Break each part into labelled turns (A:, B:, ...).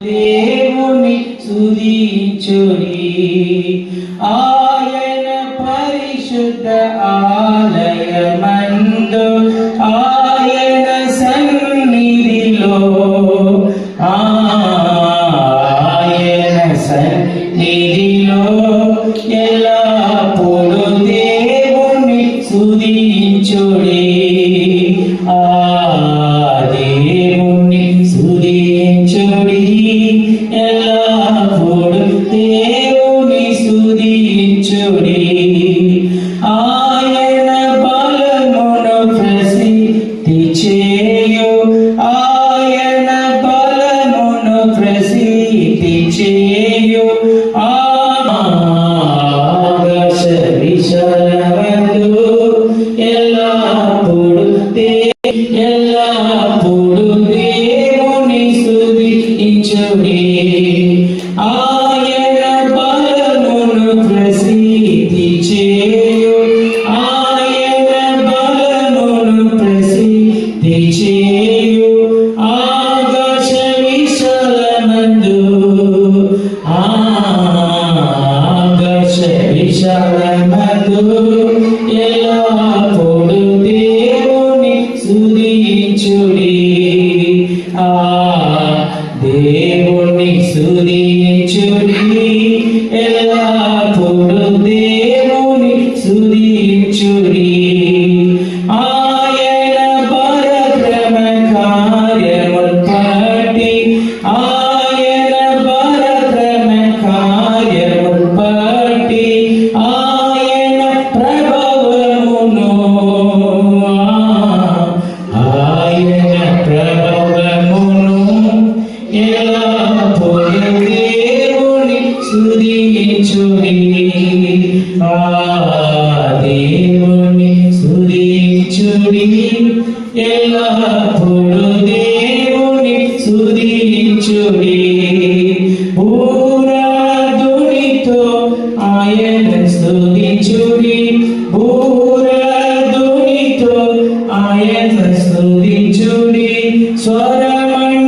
A: దేవుని స్తుతించుడి, ఆయన పరిశుద్ధ ఆలయమందు ఆయన సన్నిధిలో ఎల్లప్పుడూ దేవుని స్తుతించుడి, దేవుని స్తుతించుడి, ఎల్లప్పుడూ దేవుని స్తుతించుడి. ఆయన బలమును ప్రసిద్ధి చేయు, ఆయన బలమును ప్రసిద్ధి చేయు. ఆకాశ విశాలమందు ఎల్లప్పుడూ దేవుని స్తుతించుడి, ఆయన బలమును ప్రసిద్ధి చేయు, ఆయన బలమును ప్రసిద్ధి చేయు. ఆకాశ విశాలమందు ఎల్లప్పుడూ దేవుని స్తుతించుడి, దేవుని స్తుతించుడి, ఎల్లప్పుడూ దేవుని స్తుతించుడి. ఆయన పరాక్రమ కార్యములు బట్టి, ఆయన పరాక్రమ కార్యములు బట్టి, ఆయన ప్రభావమును ఎల్లప్పుడూ దేవుని స్తుతించుడి, దేవుని స్తుతించుడి, ఎల్లప్పుడూ దేవుని స్తుతించుడి. బూరధ్వనితో ఆయన స్తుతించుడి, బూరధ్వనితో ఆయన స్తుతించుడి. స్వరమండలములతో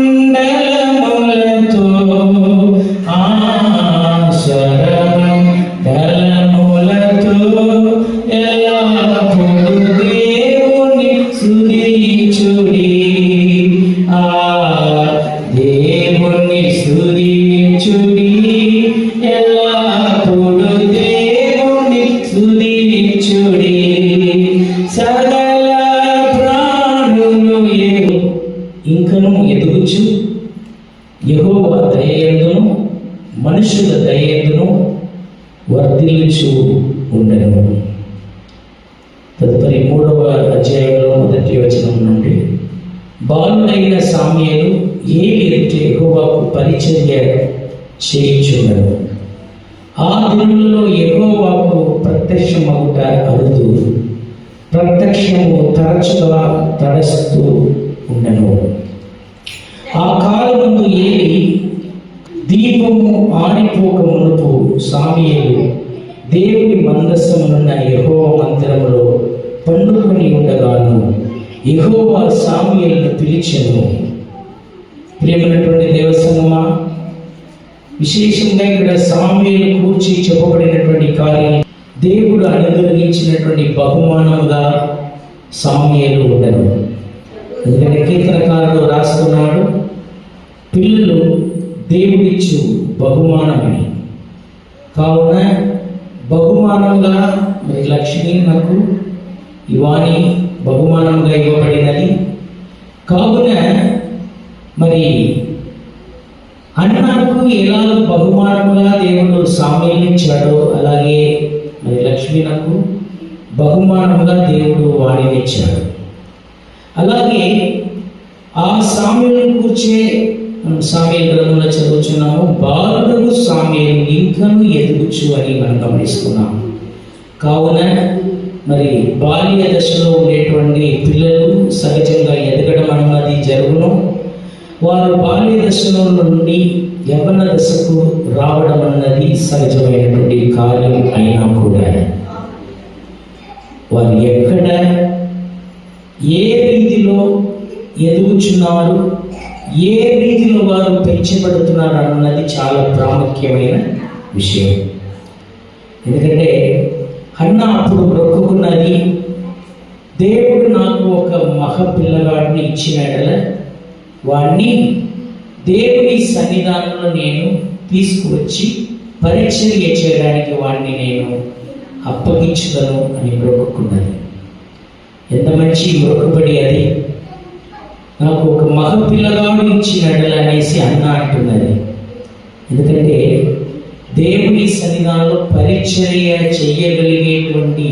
A: ఎల్లప్పుడూ దేవుని స్తుతించుడి, దేవుని స్తుతించుడి, ఎల్లప్పుడూ దేవుని స్తుతించుడి. సకల ప్రాణులు ఇంకను ఎదుగుచు యెహోవా దయయందును మనుషుల దయయందును వర్ధిల్లుచు ఉండెను. తదుపరి 3వ అధ్యాయంలో 1వ వచనం నుండి, బాలుడైన సామ్యూయేలు ఏలి ఎదుట యెహోవాకు పరిచర్య చేయుచుండెను. ఆ దినములలో యెహోవాకు ప్రత్యక్షమగుట అరుదు, ప్రత్యక్షము తరచుగా తడస్తూ ఉండెను. ఆ కాలమందు ఏలి దీపము ఆరిపోక మునుపు సామ్యూయేలు దేవుని మందసమునున్న యెహోవా మందిరములో పండుకొని ఉండగాను యెహోవా సామ్యూయేలును పిలిచెను. ప్రియమైనటువంటి దేవసంగమా, విశేషంగా ఇక్కడ సామ్యూయేలు కూర్చి చెప్పబడినటువంటి కార్యం దేవుడు అనుగ్రహించినటువంటి బహుమానముగా సామ్యూయేలు ఉండెను. ఎందుకంటే కీర్తనకారుడు రాస్తున్నాడు, పిల్లలు దేవుడిచ్చు బహుమానమని. కావున బహుమానంగా మరి లక్ష్మి నాకు ఇవాని బహుమానంగా ఇవ్వబడినది. కావున మరి అన్నకు ఎలా బహుమానముగా దేవుడు సామ్యూయేలుని ఇచ్చాడో అలాగే మరి లక్ష్మీనకు బహుమానముగా దేవుడు వాడినిచ్చాడు. అలాగే ఆ సామ్యూయేలును కూర్చే మనం సామ్యూయేలు గ్రంథంలో చదువుతున్నాము, బాలుడగు సామ్యూయేలు ఇంకను ఎదుగుచు అని మనం గమనిస్తున్నాం. కావున మరి బాల్య దశలో ఉండేటువంటి పిల్లలు సహజంగా ఎదగడం అన్నది జరుగును. వారు బాల్య దశలో నుండి యవ్వన దశకు రావడం అన్నది సహజమైనటువంటి కార్యం అయినా కూడా వారు ఎక్కడ ఏ రీతిలో ఎదుగుచున్నారు, ఏ రీతిలో వారు పెంచబడుతున్నారు అన్నది చాలా ప్రాముఖ్యమైన విషయం. ఎందుకంటే హన్నా అప్పుడు మొక్కుకున్నది, దేవుడు నాకు ఒక మగ పిల్లగాడిని ఇచ్చిన ఎడల వాడిని దేవుని సన్నిధానంలో నేను తీసుకువచ్చి పరిచర్య చేయడానికి వాడిని నేను అప్పగించగలను అని మొక్కుకున్నది. ఎంత మంచి మొక్కుబడి అది! నాకు ఒక మగ పిల్లగాడు ఇచ్చిన ఎడల అనేసి అన్న అంటున్నది. ఎందుకంటే దేవుని సన్నిధానంలో పరిచర్య చేయగలిగేటువంటి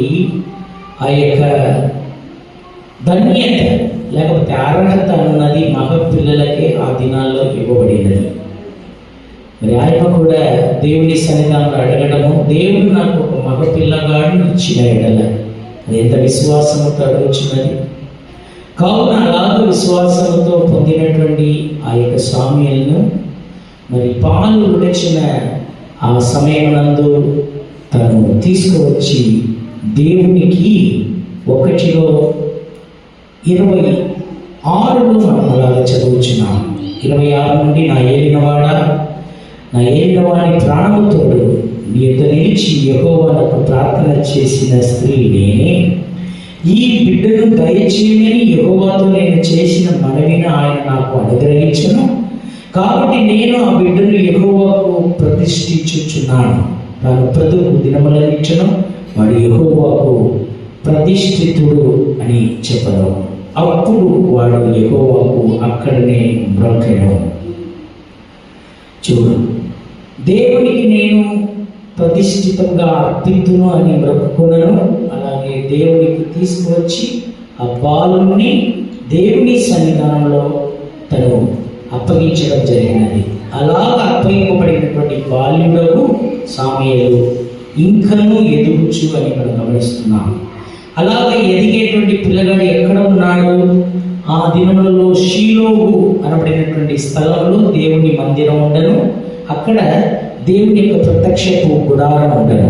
A: ఆ యొక్క ధన్యత లేకపోతే అర్హత అన్నది మగ పిల్లలకే ఆ దినాల్లో ఇవ్వబడినది. మరి ఆయన కూడా దేవుని సన్నిధానంలో అడగడము, దేవుడు నాకు ఒక మగ పిల్లగాడు ఇచ్చిన ఎడల, అది ఎంత విశ్వాసంతో అడుగుచున్నది. కావున అలాగ విశ్వాసంతో పొందినటువంటి ఆ యొక్క సామ్యులను మరి పాలు విడిచిన ఆ సమయమునందు తను తీసుకువచ్చి దేవునికి 1:26 మనం అలాగా చదువుచున్నాం. 26 నుండి, నా ఏలినవాడి ప్రాణముతోడు నీ యొద్ద నిలిచి యెహోవాకు ప్రార్థన చేసిన స్త్రీ నేనే. ఈ బిడ్డను దయచేయమని యెహోవాతో నేను చేసిన మనవిని ఆయన నాకు అనుగ్రహించును. కాబట్టి నేను ఆ బిడ్డను యెహోవాకు ప్రతిష్ఠించుచున్నాను. తాను బ్రతుకు దినములనిచ్చును, వాడు యెహోవాకు ప్రతిష్ఠితుడు అని చెప్పను. అప్పుడు వాడు యెహోవాకు అక్కడనే బ్రొక్కెను. చూడు, దేవునికి నేను ప్రతిష్ఠితంగా అర్పితును అని బ్రతుకున్నాను. అలాగే దేవునికి తీసుకువచ్చి ఆ బాలుని దేవుని సన్నిధానంలో తను అప్పగించడం జరిగినది. అలాగ అప్పగింపబడినటువంటి బాల్యుడకు సామ్యూయేలు ఇంకనూ ఎదుగుచు అని మనం గమనిస్తున్నాం. అలాగే ఎదిగేటువంటి పిల్లగాడు ఎక్కడ ఉన్నాడు? ఆ దినములలో షీలోహు అనబడినటువంటి స్థలంలో దేవుని మందిరం ఉండను. అక్కడ దేవుని యొక్క ప్రత్యక్షపు గుడారం ఉండను.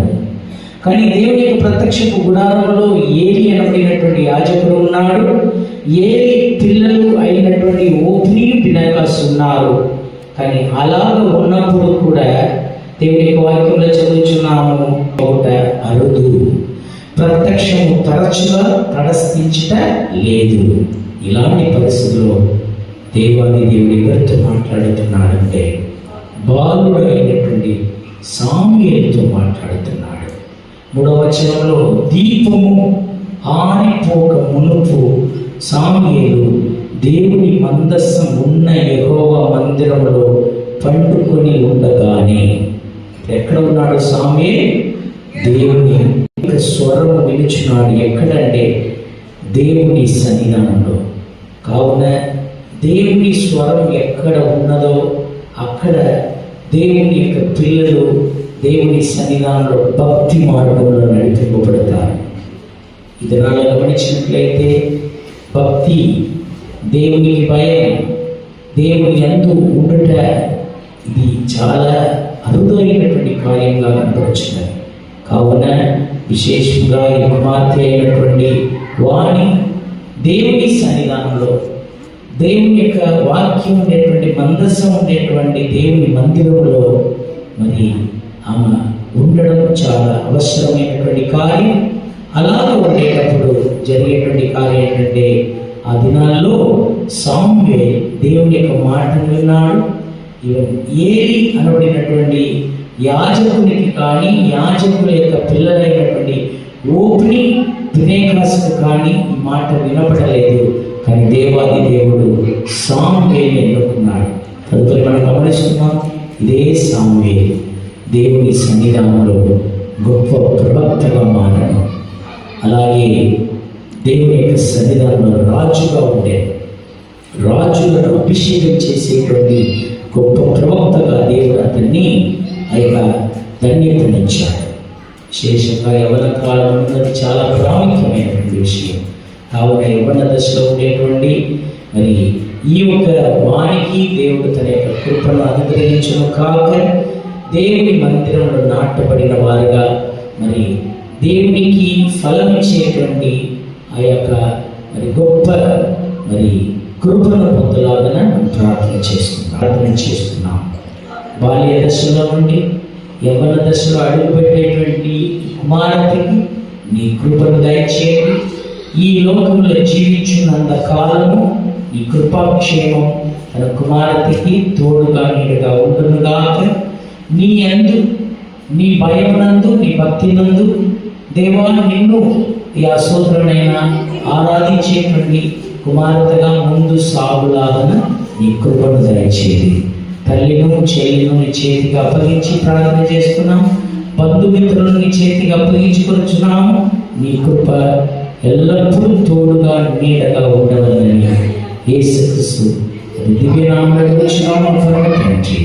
A: కానీ దేవుని యొక్క ప్రత్యక్షపు గుడారంలో ఏలి అనబడినటువంటి యాజకుడు ఉన్నాడు. ఏలి పిల్లలు అయినటువంటి ఓఫ్నీ ఫినెహాసు ఉన్నారు. కానీ అలాగ ఉన్నప్పుడు కూడా దేవుని యొక్క వాక్యంలో చదువుచున్నాము, ఒకట అరుదు, ప్రత్యక్షము తరచుగా తటస్థించుట లేదు. ఇలాంటి పరిస్థితుల్లో దేవుని ఎవరితో మాట్లాడుతున్నాడంటే బాలుడు అయినటువంటి సామ్యూయేలుతో మాట్లాడుతున్నాడు. 3వ వచనంలో, దీపము ఆరిపోక మునుపు సామ్యూయేలు దేవుని మందస్సం ఉన్న యెహోవా మందిరంలో పండుకొని ఉండగానే, ఎక్కడ ఉన్నాడు సామ్యూయేలు? దేవుని స్వరం వినుచున్నాడు. ఎక్కడంటే దేవుని సన్నిధానంలో. కావున దేవుని స్వరం ఎక్కడ ఉన్నదో అక్కడ దేవుని యొక్క పిల్లలు దేవుని సన్నిధానంలో భక్తి మార్గంలో నడిపింపబడతారు. ఇది నాలో గమనించినట్లయితే భక్తి, దేవునికి భయం, దేవుని యందు ఉండుట, ఇది చాలా అరుదైనటువంటి కార్యంగా కనపడుచున్నది. కావున విశేషంగా ఈ కుమార్తె అయినటువంటి వాణి దేవుని సన్నిధానంలో, దేవుని యొక్క వాక్యం ఉండేటువంటి మందస్సం ఉండేటువంటి దేవుని మందిరంలో మరి ఆమె ఉండడం చాలా అవసరమైనటువంటి కార్యం. అలాగే ఉండేటప్పుడు జరిగేటువంటి కార్యం ఏంటంటే, ఆ దినాల్లో సామ్యూయేలు దేవుని యొక్క మాట విన్నాడు. ఏలి అనబడినటువంటి యాజకునికి కానీ యాజకుల యొక్క పిల్లలైనటువంటి ఓఫ్నీ ఫినెహాసుకు కానీ ఈ మాట వినపడలేదు. కానీ దేవాది దేవుడు సామ్యూయేలుని ఎన్నుకున్నాడు. తదుపరి మనం గమనిస్తున్నాం, ఇదే సామ్యూయేలు దేవుని సన్నిధానంలో గొప్ప ప్రవక్తగా మారాడు. అలాగే దేవుని యొక్క సన్నిధానంలో రాజుగా ఉండే, రాజులను అభిషేకం చేసేటువంటి గొప్ప ప్రవక్తగా దేవుడు అతన్ని ఆ యొక్క ధన్యతనిచ్చాడు. విశేషంగా యవ్వన కాలం ఉన్నది చాలా ప్రాముఖ్యమైనటువంటి విషయం. కావున యవ్వన దశలో ఉండేటువంటి మరి ఈ యొక్క వానికి దేవుడు తన యొక్క కృపను అనుగ్రహించును కాక, దేవుని మందిరంలో నాటబడిన వారుగా మరి దేవునికి ఫలం ఇచ్చేటువంటి ఆ యొక్క మరి గొప్ప మరి కృపను పొందలాగా ప్రార్థన చేస్తున్నాం. బాల్య దశలో నుండి యవ్వన దశలో అడుగుపెట్టేటువంటి కుమార్తెకి నీ కృపను దయచేయండి. ఈ లోకంలో జీవించినంత కాలము ఈ కృపాక్షేమం తన కుమార్తెకి తోడుగా నీడుగా ఉండునుగాక. నీ యందు, నీ భయమునందు, నీ భక్తి నందు దేవా నిన్ను ఈ అసోదరునైన ఆరాధించేటువంటి కుమార్తెగా ముందు సాగులాగన నీ కృపను దయచేది. తల్లిను చెల్లిను నీ చేతికి అప్పగించి ప్రార్థన చేస్తున్నాం. బంధుమిత్రులను నీ చేతికి అప్పగించుకొచ్చున్నాము. నీ కృప ఎల్లప్పుడూ తోడుగా నీడగా ఉండవలని యేసుక్రీస్తు దివ్యనామములో వచ్చినాము తండ్రి.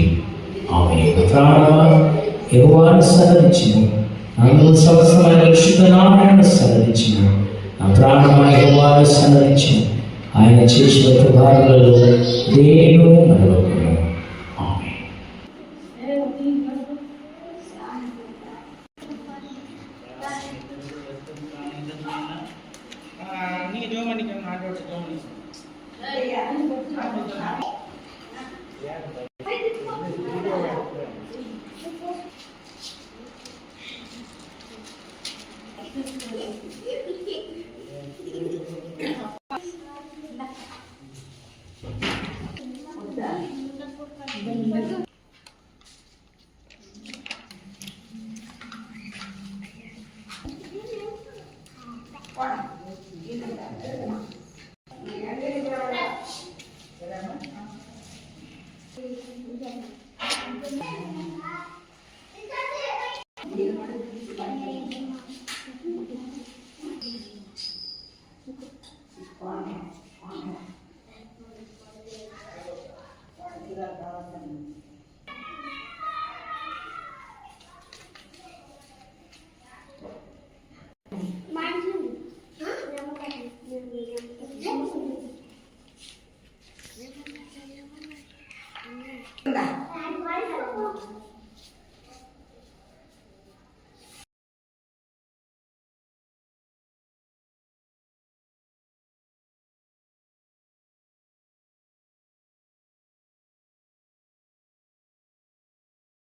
A: ఆమేన్. ప్రాణమా యెహోవాను సన్నిధించుము, నన్ను సంవత్సరమైన పరిశుద్ధ నామమును సన్నిధించుము. నా ప్రాణమా యెహోవాను సన్నిధించుము, ఆయన చేసిన ఉపకారములలో దేనినూ మరవకుము. ఆమేన్.
B: Enggak.